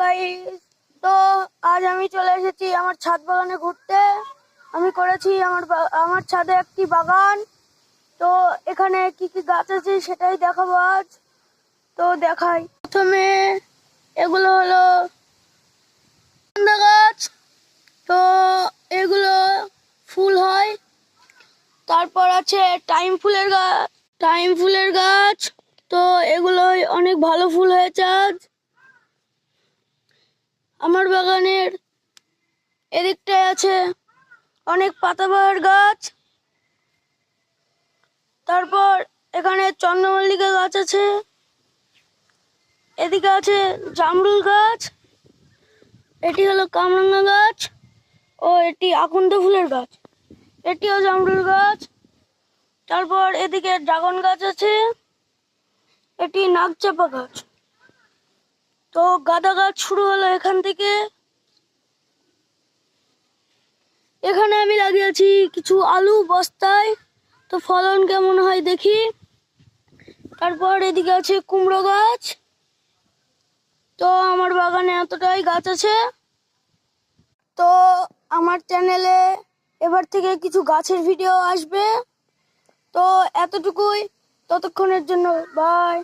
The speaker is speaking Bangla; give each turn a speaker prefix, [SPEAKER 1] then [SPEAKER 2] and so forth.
[SPEAKER 1] গাইস, তো আজ আমি চলে এসেছি আমার ছাদ বাগানে ঘুরতে। আমি করেছি আমার ছাদে একটি বাগান। তো এখানে কি কি গাছ আছে সেটাই দেখাবো আজ। তো দেখাই, প্রথমে এগুলো হলো গাঁদা গাছ। তো এগুলো ফুল হয়। তারপর আছে টাইম ফুলের গাছ। তো এগুলো অনেক ভালো ফুল হয়েছে আজ। আমার বাগানের এদিকটায় আছে অনেক পাতাবাহার গাছ। তারপর এখানে চন্দ্রমল্লিকা গাছ আছে। এদিকে আছে জামরুল গাছ। এটি হলো কামরাঙ্গা গাছ ও এটি আকন্দ ফুলের গাছ। এটিও জামরুল গাছ। তারপর এদিকে ড্রাগন গাছ আছে। এটি নাগচাপা গাছ। তো গাঁদা গাছ শুরু হলো এখান থেকে। এখানে আমি লাগিয়েছি কিছু আলু বস্তায়। তো ফলন কেমন হয় দেখি। তারপর এদিকে আছে কুমড়ো গাছ। তো আমার বাগানে এতটাই গাছ আছে। তো আমার চ্যানেলে এবার থেকে কিছু গাছের ভিডিও আসবে। তো এতটুকুই, ততক্ষণের জন্য বাই।